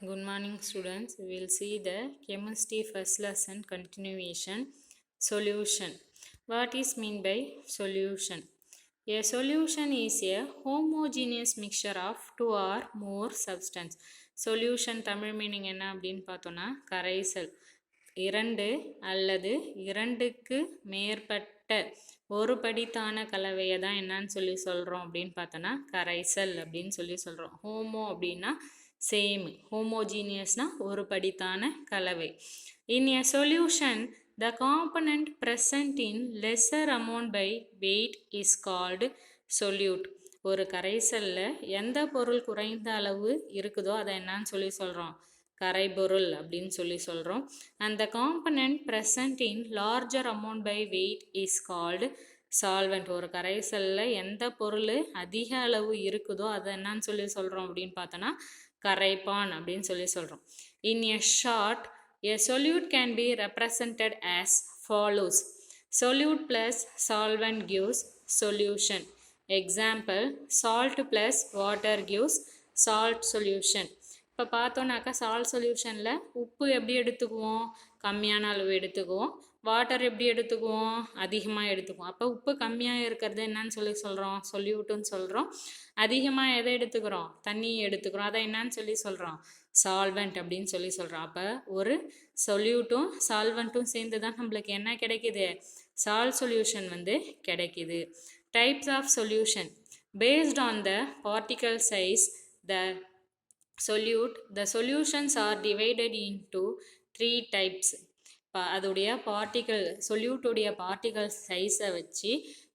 Good morning, students. We will see the chemistry first lesson continuation. Solution. What is mean by solution? A solution is a homogeneous mixture of two or more substance. Solution Tamil meaning என்ன அப்படின்னு பார்த்தோன்னா கரைசல். இரண்டு அல்லது இரண்டுக்கு மேற்பட்ட ஒரு படித்தான கலவையை தான் என்னன்னு சொல்லி சொல்கிறோம் அப்படின்னு பார்த்தோன்னா கரைசல் அப்படின்னு சொல்லி சொல்கிறோம். ஹோமோ அப்படின்னா சேம், ஹோமோஜீனியஸ்னா ஒரு படித்தான கலவை. In a solution the component present in lesser amount by weight is called solute. ஒரு கரைசலில் எந்த பொருள் குறைந்த அளவு இருக்குதோ அதை என்னன்னு சொல்லி சொல்கிறோம், கரைபொருள் அப்படின்னு சொல்லி சொல்கிறோம். அந்த component present in larger amount by weight is called solvent. ஒரு கரைசலில் எந்த பொருள் அதிக அளவு இருக்குதோ அதை என்னன்னு சொல்லி சொல்கிறோம் அப்படின்னு பார்த்தோன்னா கரைப்பான் அப்படின்னு சொல்லி சொல்கிறோம். In a short a solute can be represented as follows. Solute plus solvent gives solution. Example, salt plus water gives salt solution. இப்போ பார்த்தோன்னாக்கா சால்ட் சொல்யூஷனில் உப்பு எப்படி எடுத்துக்குவோம், கம்மியான அளவு எடுத்துக்குவோம். வாட்டர் எப்படி எடுத்துக்குவோம், அதிகமாக எடுத்துக்குவோம். அப்போ உப்பு கம்மியாக இருக்கிறது என்னன்னு சொல்லி சொல்கிறோம், சொல்யூட்டுன்னு சொல்கிறோம். அதிகமாக எதை எடுத்துக்கிறோம், தண்ணி எடுத்துக்கிறோம். அதை என்னன்னு சொல்லி சொல்கிறோம், சால்வெண்ட் அப்படின்னு சொல்லி சொல்கிறோம். அப்போ ஒரு சொல்யூட்டும் சால்வெண்ட்டும் சேர்ந்து தான் நம்மளுக்கு என்ன கிடைக்குது, சால்ட் சொல்யூஷன் கிடைக்குது. Types of solution. Based on the particle size the solutions are divided into 3 types. அதோடைய பார்ட்டிகல் சொல்யூட்டுடைய பார்ட்டிகல் சைஸை வச்சு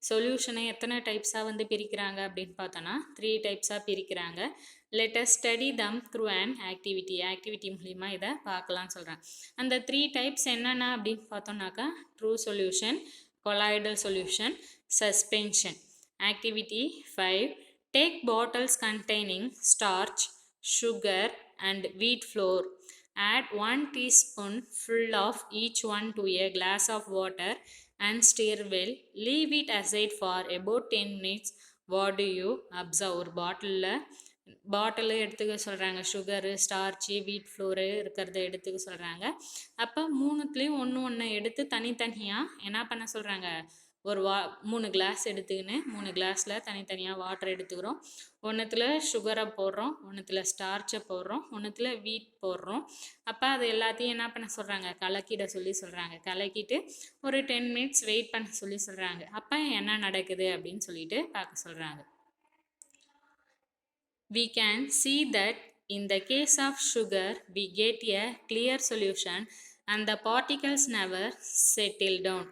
சொல்யூஷனை எத்தனை டைப்ஸாக பிரிக்கிறாங்க அப்படின்னு பார்த்தோன்னா 3 டைப்ஸாக பிரிக்கிறாங்க. let us study them through an activity மூலிமா இதை பார்க்கலாம்னு சொல்கிறேன். அந்த 3 டைப்ஸ் என்னென்ன அப்படின்னு பார்த்தோம்னாக்கா true solution, colloidal solution, suspension. Activity 5. Take bottles containing starch, sugar and wheat flour. Add 1 teaspoon full of each one to a glass of water and stir well. Leave it aside for about 10 minutes. What do you observe? ஒரு பாட்டில் எடுத்துக்க சொல்கிறாங்க, sugar, starch, வீட் floor இருக்கிறத எடுத்துக்க சொல்கிறாங்க. அப்போ மூணுத்துலேயும் ஒன்று எடுத்து தனித்தனியாக என்ன பண்ண சொல்கிறாங்க, ஒரு 3 கிளாஸ் எடுத்துக்கின்னு 3 கிளாஸில் தனித்தனியாக வாட்டர் எடுத்துக்கிறோம். ஒன்றுத்தில் சுகரை போடுறோம், ஒன்றுத்தில் ஸ்டார்ச்சை போடுறோம், ஒன்றுத்தில் வீட் போடுறோம். அப்போ அது எல்லாத்தையும் என்ன பண்ண சொல்கிறாங்க, கலக்கிட சொல்லி சொல்கிறாங்க. கலக்கிட்டு ஒரு 10 மினிட்ஸ் வெயிட் பண்ண சொல்லி சொல்கிறாங்க. அப்போ என்ன நடக்குது அப்படின்னு சொல்லிட்டு பார்க்க சொல்கிறாங்க. We can see that in the case of sugar we get a clear solution and the particles never settle down.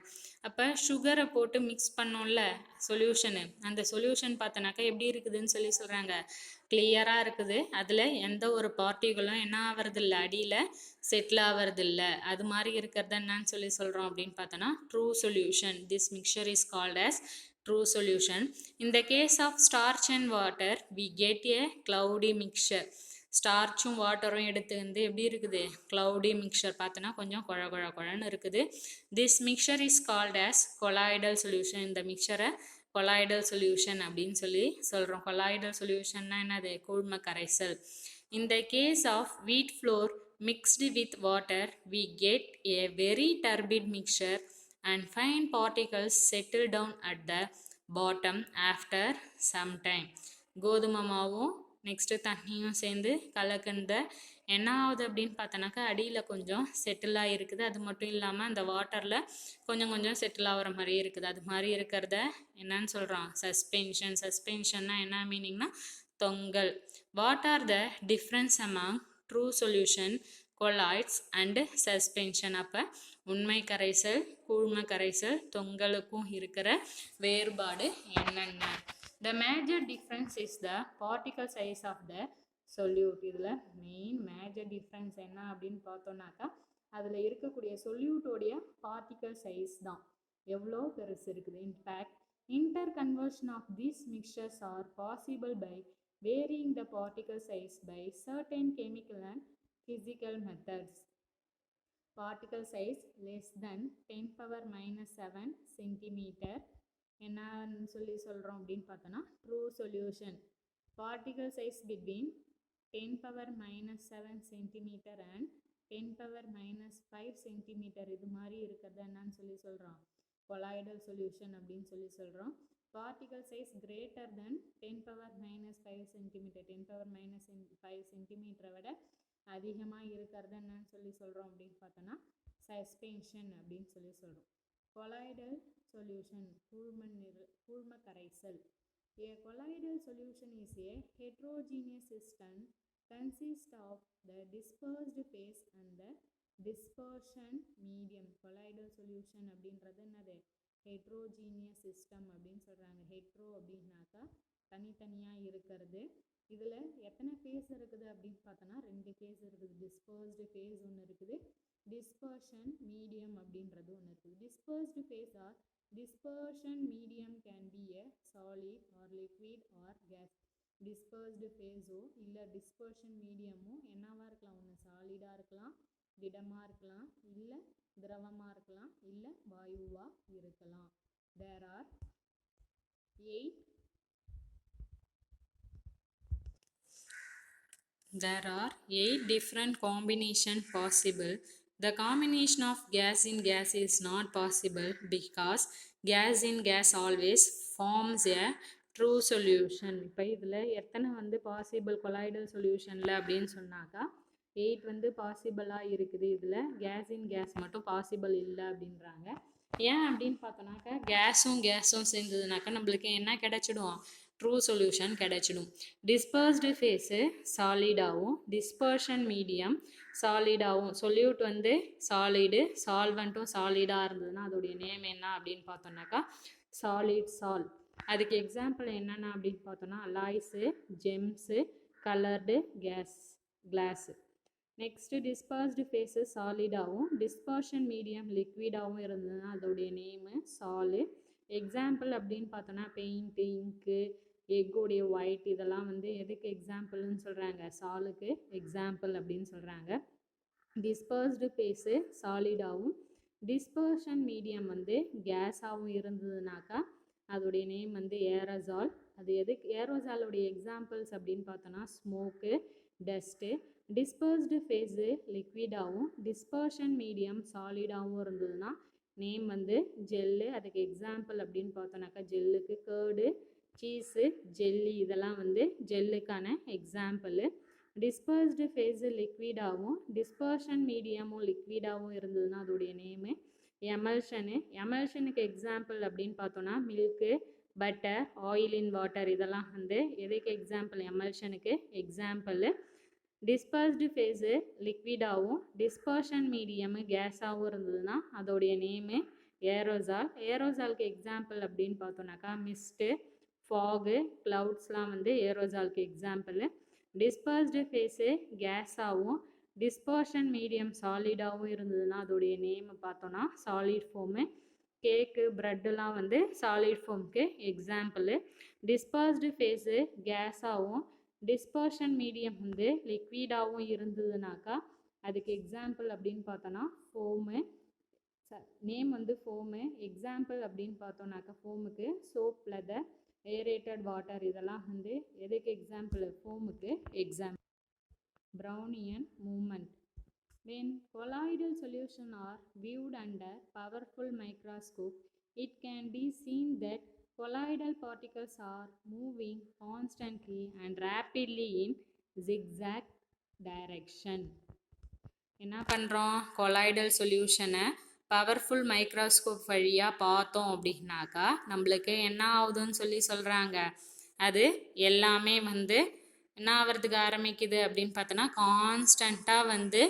அப்போ சுகரை போட்டு மிக்ஸ் பண்ணோம்ல சொல்யூஷனு, அந்த சொல்யூஷன் பார்த்தோன்னாக்கா எப்படி இருக்குதுன்னு சொல்லி சொல்கிறாங்க, கிளியராக இருக்குது. அதில் எந்த ஒரு பார்ட்டிகளும் என்ன ஆகிறதில்ல, அடியில் செட்டில் ஆகிறதில்ல. அது மாதிரி இருக்கிறத என்னன்னு சொல்லி சொல்கிறோம் அப்படின்னு பார்த்தோன்னா true solution. This mixer is called as true solution. In the case of starch and water we get a cloudy mixture. ஸ்டார்ச்சும் வாட்டரும் எடுத்து எப்படி இருக்குது, க்ளவுடி மிக்சர் பார்த்தோன்னா கொஞ்சம் குழன்னு இருக்குது. This mixer is called as colloidal solution. இந்த மிக்சரை கொலாய்டல் சொல்யூஷன் அப்படின்னு சொல்லி சொல்கிறோம். கொலாய்டல் சொல்யூஷன்னா என்னது, கூழ்ம கரைசல். In the case of wheat flour mixed with water we get a very turbid mixture and fine particles settle down at the bottom after some time. கோதுமை மாவும் next தண்ணியும் சேர்ந்து கலக்குந்த என்ன ஆகுது அப்படின்னு பார்த்தோன்னாக்கா அடியில் கொஞ்சம் செட்டிலாக இருக்குது. அது மட்டும் இல்லாமல் அந்த வாட்டரில் கொஞ்சம் செட்டில் ஆகிற மாதிரி இருக்குது. அது மாதிரி இருக்கிறத என்னன்னு சொல்கிறோம், சஸ்பென்ஷன். சஸ்பென்ஷன்னா என்ன மீனிங்னா தொங்கல். What are the difference among true solution, colloids and suspension? அப்போ உண்மை கரைசல், கூழ்ம கரைசல், தொங்கலுக்கும் இருக்கிற வேறுபாடு என்னென்ன? The major difference is the particle size of the solute. இதில் மெயின் மேஜர் டிஃப்ரென்ஸ் என்ன அப்படின்னு பார்த்தோன்னாக்கா அதில் இருக்கக்கூடிய சொல்யூட்டோடைய பார்ட்டிக்கல் சைஸ் தான், எவ்வளோ பெருசு இருக்குது. In fact interconversion of these mixtures are possible by varying the particle size by certain chemical and physical methods. Particle size less than 10⁻⁻7 centimeter என்னன்னு சொல்லி சொல்கிறோம் அப்படின்னு பார்த்தோன்னா true solution. Particle size between 10 power minus 7 centimeter and 10 power minus 5 centimeter இது மாதிரி இருக்கிறது என்னன்னு சொல்லி சொல்கிறோம், கொலாய்டல் சொல்யூஷன் அப்படின்னு சொல்லி சொல்கிறோம். Particle size greater than 10 power minus 5 centimeter, 10 power minus 5 centimeter விட அதிகமாக இருக்கிறது என்னன்னு சொல்லி சொல்கிறோம் அப்படின்னு பார்த்தோன்னா சஸ்பென்ஷன் அப்படின்னு சொல்லி சொல்கிறோம். கொலாய்டல் சொல்யூஷன் கூழ்ம கரைசல். A colloidal solution is a heterogeneous system consists of the dispersed phase and the dispersion medium. Colloidal solution அப்படின்றது என்னது, heterogeneous system அப்படின்னு சொல்கிறாங்க. ஹெட்ரோ அப்படின்னாக்கா தனித்தனியாக இருக்கிறது. இதில் எத்தனை ஃபேஸ் இருக்குது அப்படின்னு பார்த்தோன்னா 2 ஃபேஸ் இருக்குது. டிஸ்பர்ஸ்டு ஃபேஸ் ஒன்று இருக்குது, டிஸ்பர்ஷன் மீடியம் அப்படின்றது ஒன்று இருக்குது. Dispersed phase or dispersion medium can be a solid or liquid or gas. dispersed phase இல்ல dispersion medium என்னவா இருக்கலாம், ஒன்று சாலிடா இருக்கலாம், திடமா இருக்கலாம், இல்ல திரவமா இருக்கலாம், இல்ல வாயுவா இருக்கலாம். there are 8 different combination possible. The combination of gas in gas is not possible because gas in gas always forms a true solution. இப்போ இதில் எத்தனை வந்து பாசிபிள் கொலாய்டல் சொல்யூஷனில் அப்படின்னு சொன்னாக்கா 8 வந்து பாசிபிளாக இருக்குது. இதில் கேஸ் இன் கேஸ் மட்டும் பாசிபிள் இல்லை அப்படின்றாங்க. ஏன் அப்படின்னு பார்த்தோன்னாக்கா கேஸும் சேர்ந்ததுனாக்கா நம்மளுக்கு என்ன கிடைச்சிடும், ட்ரூ சொல்யூஷன் கிடைச்சிடும். டிஸ்பர்ஸ்டு ஃபேஸு சாலிடாகவும் டிஸ்பர்ஷன் மீடியம் சாலிடாகவும், சொல்யூட் வந்து சாலிடு, சால்வெண்ட்டும் சாலிடாக இருந்ததுன்னா அதோடைய நேம் என்ன அப்படின்னு பார்த்தோம்னாக்கா சாலிட் சால். அதுக்கு எக்ஸாம்பிள் என்னென்ன அப்படின்னு பார்த்தோன்னா alloys, gems, coloured glass. Next dispersed phase சாலிடாகவும் டிஸ்பர்ஷன் மீடியம் லிக்விடாகவும் இருந்ததுன்னா அதோடைய நேமு சாலு. எக்ஸாம்பிள் அப்படின்னு பார்த்தோன்னா பெயிண்ட்டு, இங்கு, எக்கோடைய ஒயிட் இதெல்லாம் வந்து எதுக்கு எக்ஸாம்பிள்னு சொல்கிறாங்க, சாலுக்கு எக்ஸாம்பிள் அப்படின்னு சொல்கிறாங்க. டிஸ்பர்ஸ்டு ஃபேஸு சாலிடாகவும் டிஸ்பர்ஷன் மீடியம் வந்து கேஸாகவும் இருந்ததுனாக்கா அதோடைய நேம் வந்து ஏரோசால். அது எதுக்கு ஏரோசாலுடைய எக்ஸாம்பிள்ஸ் அப்படின்னு பார்த்தோன்னா ஸ்மோக்கு, டஸ்ட்டு. டிஸ்பர்ஸ்டு ஃபேஸு லிக்விடாகவும் டிஸ்பர்ஷன் மீடியம் சாலிடாகவும் இருந்ததுன்னா நேம் வந்து ஜெல்லு. அதுக்கு எக்ஸாம்பிள் அப்படின்னு பார்த்தோன்னாக்கா ஜெல்லுக்கு கேர்டு, சீஸு, ஜெல்லி இதெல்லாம் வந்து ஜெல்லுக்கான எக்ஸாம்பிள். டிஸ்பர்ஸ்டு ஃபேஸு லிக்விடாகவும் டிஸ்பர்ஷன் மீடியமும் லிக்விடாகவும் இருந்ததுன்னா அதோடைய நேமு எமல்ஷனு. எமல்ஷனுக்கு எக்ஸாம்பிள் அப்படின்னு பார்த்தோன்னா milk, butter, oil in water இதெல்லாம் வந்து எதுக்கு எக்ஸாம்பிள், எமல்ஷனுக்கு எக்ஸாம்பிள். டிஸ்பர்ஸ்டு ஃபேஸு லிக்விடாகவும் டிஸ்பர்ஷன் மீடியமு கேஸாகவும் இருந்ததுன்னா அதோடைய நேமு ஏரோசால். ஏரோசாலுக்கு எக்ஸாம்பிள் அப்படின்னு பார்த்தோன்னாக்கா மிஸ்ட்டு, ஃபாகு, க்ளவுட்ஸ்லாம் வந்து ஏரோசாலுக்கு எக்ஸாம்பிள். டிஸ்பர்ஸ்டு ஃபேஸு கேஸாகவும் டிஸ்பர்ஷன் மீடியம் சாலிடாகவும் இருந்ததுன்னா அதோடைய நேம் பார்த்தோன்னா சாலிட் ஃபோமு. கேக்கு, ப்ரெட்டுலாம் வந்து சாலிட் ஃபோமுக்கு எக்ஸாம்பிள். டிஸ்பர்ஸ்டு ஃபேஸு கேஸாகவும் டிஸ்பர்ஷன் மீடியம் வந்து லிக்விடாகவும் இருந்ததுனாக்கா அதுக்கு எக்ஸாம்பிள் அப்படின்னு பார்த்தோன்னா ஃபோமு. நேம் வந்து ஃபோமு. எக்ஸாம்பிள் அப்படின்னு பார்த்தோன்னாக்கா ஃபோமுக்கு சோப், லெதர், ஏரேட்டட் வாட்டர் இதெல்லாம் வந்து எதுக்கு எக்ஸாம்பிள், ஃபோமுக்கு example. Brownian movement. When colloidal solutions are viewed under powerful microscope, it can be seen that colloidal particles are moving constantly and rapidly in zigzag direction. என்ன பண்ணுறோம், colloidal சொல்யூஷனை powerful microscope வழியாக பார்த்தோம் அப்படின்னாக்கா நம்மளுக்கு என்ன ஆகுதுன்னு சொல்லி சொல்கிறாங்க, அது எல்லாமே வந்து என்ன ஆகிறதுக்கு ஆரம்பிக்குது அப்படின்னு பார்த்தோன்னா கான்ஸ்டண்ட்டாக வந்து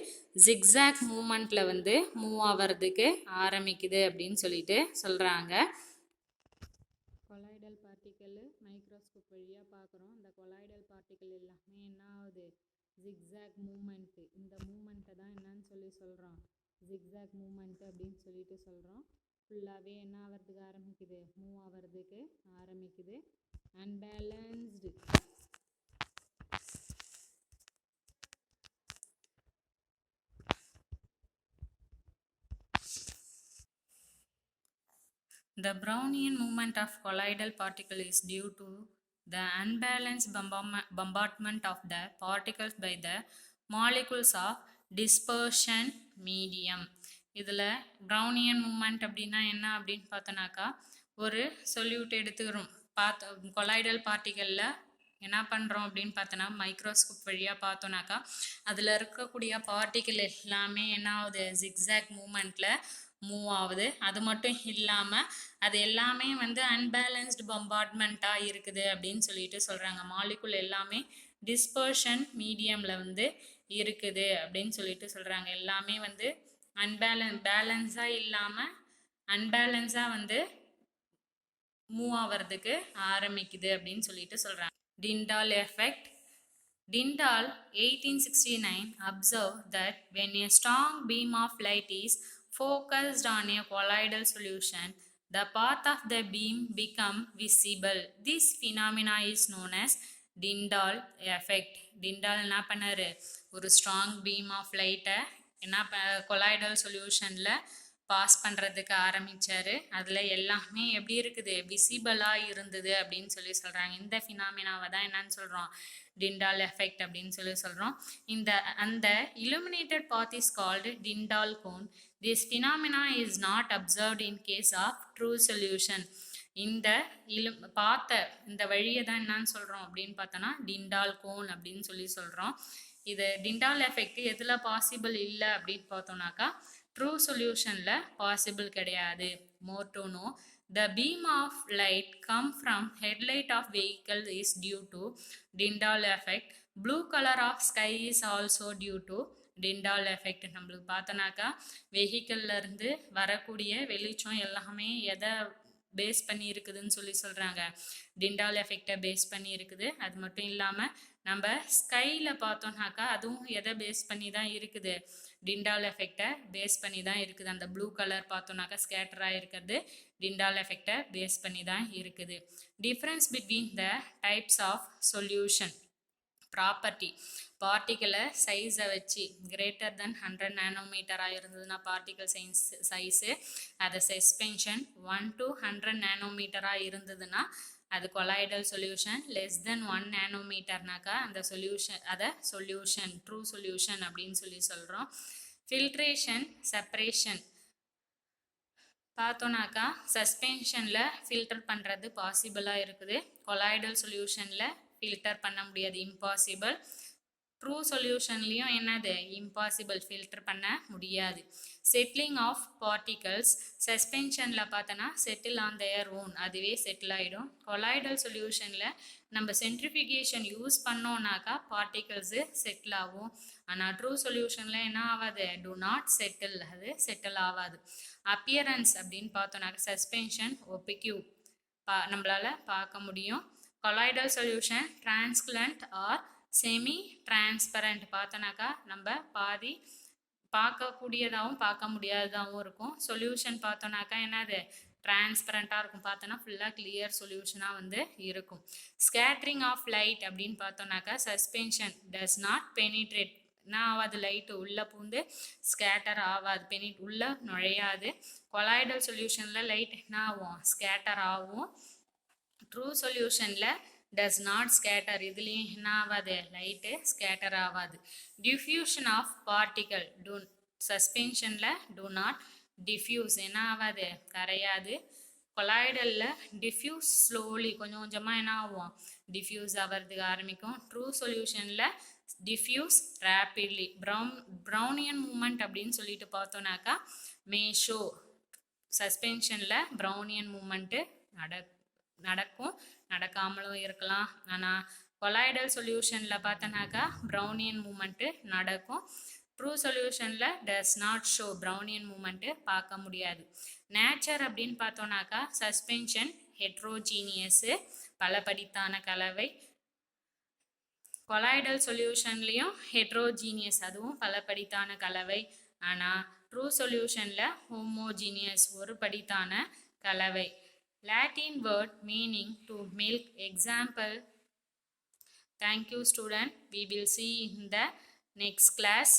ஜிக்ஸாக் மூமெண்ட்டில் வந்து மூவ் ஆகிறதுக்கு ஆரம்பிக்குது அப்படின்னு சொல்லிட்டு சொல்கிறாங்க. கொலாய்டல் பார்ட்டிக்கல் மைக்ரோஸ்கோப் வழியாக பார்க்குறோம். இந்த கொலாய்டல் பார்ட்டிக்கல் எல்லாமே என்ன ஆகுது, ஜிக்ஸாக் மூமெண்ட்டு. இந்த மூமெண்ட்டை தான் என்னன்னு சொல்லி சொல்கிறோம், ஜிக்ஸாக் மூமெண்ட்டு அப்படின்னு சொல்லிட்டு சொல்கிறோம். ஃபுல்லாகவே என்ன ஆகிறதுக்கு ஆரம்பிக்குது, மூவ் ஆகிறதுக்கு ஆரம்பிக்குது. Unbalanced. The Brownian movement of colloidal particle is due to the unbalanced bombardment of the particles by the molecules of dispersion medium. இதில் ப்ரௌனியன் மூமெண்ட் அப்படின்னா என்ன அப்படின்னு பார்த்தோன்னாக்கா, ஒரு சொல்யூட் எடுத்துக்கிறோம். கொலாய்டல் பார்ட்டிகளில் என்ன பண்ணுறோம் அப்படின்னு பார்த்தோன்னா, மைக்ரோஸ்கோப் வழியாக பார்த்தோன்னாக்கா அதில் இருக்கக்கூடிய பார்ட்டிகள் எல்லாமே என்ன ஆகுது, ஜிக்ஸாக் மூமெண்ட்டில் மூவ் ஆகுது. அது மட்டும் இல்லாமல் அது எல்லாமே வந்து அன்பேலன்ஸ்டு பம்பார்ட்மெண்ட்டாக இருக்குது அப்படின்னு சொல்லிட்டு சொல்கிறாங்க. மாலிகுல் எல்லாமே டிஸ்பர்ஷன் மீடியமில் வந்து இருக்குது அப்படின்னு சொல்லிட்டு சொல்கிறாங்க. எல்லாமே வந்து பேலன்ஸாக இல்லாமல் அன்பேலன்ஸாக வந்து மூவ் ஆகிறதுக்கு ஆரம்பிக்குது அப்படின்னு சொல்லிட்டு சொல்கிறாங்க. Tyndall effect. Tyndall 1869 observed that when a strong beam of light is focused on a colloidal solution, the path of the beam become visible. This phenomena is known as Tyndall effect. Tyndall என்ன பண்ணாரு, ஒரு strong beam of லைட்டை என்ன colloidal சொல்யூஷனில் pass பண்ணுறதுக்கு ஆரம்பித்தார். அதில் எல்லாமே எப்படி இருக்குது, விசிபிளாக இருந்தது அப்படின்னு சொல்லி சொல்கிறாங்க. இந்த ஃபினாமினாவை தான் என்னன்னு சொல்கிறோம், Tyndall effect அப்படின்னு சொல்லி சொல்கிறோம். அந்த illuminated path is called Tyndall cone. This phenomena is not observed in case of true solution. இந்த இந்த வழியை தான் என்னன்னு சொல்கிறோம் அப்படின்னு பார்த்தோன்னா Tyndall cone அப்படின்னு சொல்லி சொல்கிறோம். இது Tyndall effect எதில் பாசிபிள் இல்லை அப்படின்னு பார்த்தோன்னாக்கா ட்ரூ சொல்யூஷனில் பாசிபிள் கிடையாது. More to know, the beam of light come from headlight of vehicle is due to Tyndall effect. Blue color of sky is also due to Tyndall effect. நம்மளுக்கு பார்த்தோன்னாக்கா வெஹிக்கிள்லேருந்து வரக்கூடிய வெளிச்சம் எல்லாமே எதை base பண்ணி இருக்குதுன்னு சொல்லி சொல்கிறாங்க, Tyndall எஃபெக்டை பேஸ் பண்ணி இருக்குது. அது மட்டும் இல்லாமல் நம்ம ஸ்கையில் பார்த்தோம்னாக்கா அதுவும் எதை பேஸ் பண்ணி தான் இருக்குது, Tyndall எஃபெக்டை பேஸ் பண்ணி தான் இருக்குது. அந்த ப்ளூ கலர் பார்த்தோம்னாக்கா ஸ்கேட்டராக இருக்கிறது Tyndall எஃபெக்டை பேஸ் பண்ணி தான் இருக்குது. Difference between the types of solution property. பார்ட்டிக்கலை சைஸை வச்சு கிரேட்டர் தென் 100 நானோமீட்டராக இருந்ததுன்னா பார்ட்டிக்கல் சைஸு, அதை சஸ்பென்ஷன் 1 to 100 நானோமீட்டராக இருந்ததுன்னா அது கொலாய்டல் சொல்யூஷன். லெஸ் தென் 1 நானோமீட்டர்னாக்கா அந்த சொல்யூஷன் ட்ரூ சொல்யூஷன் அப்படின்னு சொல்லி சொல்கிறோம். ஃபில்ட்ரேஷன் செப்பரேஷன் பார்த்தோன்னாக்கா சஸ்பென்ஷனில் ஃபில்டர் பண்ணுறது பாசிபிளாக இருக்குது, கொலாய்டல் சொல்யூஷனில் ஃபில்டர் பண்ண முடியாது, இம்பாசிபிள். ட்ரூ சொல்யூஷன்லேயும் என்னது, இம்பாசிபிள், ஃபில்டர் பண்ண முடியாது. செட்டிலிங் ஆஃப் பார்ட்டிகல்ஸ் சஸ்பென்ஷனில் பார்த்தோன்னா செட்டில் ஆன் தேர் ஓன், அதுவே செட்டில் ஆகிடும். கொலாய்டல் சொல்யூஷனில் நம்ம சென்ட்ரிஃபிகேஷன் யூஸ் பண்ணோன்னாக்கா பார்ட்டிகல்ஸு செட்டில் ஆகும். ஆனால் ட்ரூ சொல்யூஷனில் என்ன ஆகாது, டு நாட் செட்டில், அது செட்டில் ஆகாது. அப்பியரன்ஸ் அப்படின்னு பார்த்தோன்னாக்கா சஸ்பென்ஷன் ஒப்பிக்யூ நம்மளால் பார்க்க முடியும். Colloidal solution translucent or semi transparent பார்த்தோன்னாக்கா நம்ம பாதி பார்க்கக்கூடியதாகவும் பார்க்க முடியாததாகவும் இருக்கும். சொல்யூஷன் பார்த்தோன்னாக்கா என்னது, டிரான்ஸ்பரண்ட்டாக இருக்கும், பார்த்தோன்னா ஃபுல்லாக கிளியர் சொல்யூஷனாக வந்து இருக்கும். ஸ்கேட்ரிங் ஆஃப் லைட் அப்படின்னு பார்த்தோன்னாக்கா சஸ்பென்ஷன் டஸ் நாட் பெனிட்ரேட், என்ன ஆகாது, லைட்டு உள்ளே பூந்து ஸ்கேட்டர் ஆகாது, உள்ளே நுழையாது. கொலாய்டல் சொல்யூஷனில் லைட் என்ன ஆகும், ஸ்கேட்டர் ஆகும். ட்ரூ சொல்யூஷனில் டஸ் நாட் ஸ்கேட்டர், இதுலேயும் என்ன ஆகாது, லைட்டு ஸ்கேட்டர் ஆகாது. டிஃப்யூஷன் ஆஃப் பார்ட்டிக்கல் சஸ்பென்ஷனில் டு நாட் டிஃப்யூஸ், என்ன ஆகாது, கரையாது. கொலாய்டலில் டிஃப்யூஸ் ஸ்லோலி, கொஞ்சம் கொஞ்சமாக என்ன ஆகும், டிஃப்யூஸ் ஆகிறதுக்கு ஆரம்பிக்கும். ட்ரூ சொல்யூஷனில் டிஃப்யூஸ் ரேப்பிட்லி. ப்ரௌனியன் மூமெண்ட் அப்படின்னு சொல்லிட்டு பார்த்தோன்னாக்கா மேஷோ சஸ்பென்ஷனில் ப்ரௌனியன் மூமெண்ட்டு நடக்கும், நடக்காமலும் இருக்கலாம். ஆனால் கொலாய்டல் சொல்யூஷனில் பார்த்தோன்னாக்கா ப்ரௌனியன் மூமெண்ட்டு நடக்கும். ட்ரூ சொல்யூஷனில் does not show, Brownian movement பார்க்க முடியாது. நேச்சர் அப்படின்னு பார்த்தோன்னாக்கா சஸ்பென்ஷன் ஹெட்ரோஜீனியஸு, பலபடித்தான கலவை. கொலாய்டல் சொல்யூஷன்லேயும் ஹெட்ரோஜீனியஸ், அதுவும் பலபடித்தான கலவை. ஆனால் ட்ரூ சொல்யூஷனில் ஹோமோஜீனியஸ், ஒரு படித்தான கலவை. Latin word meaning to milk. Example. Thank you student. We will see in the next class.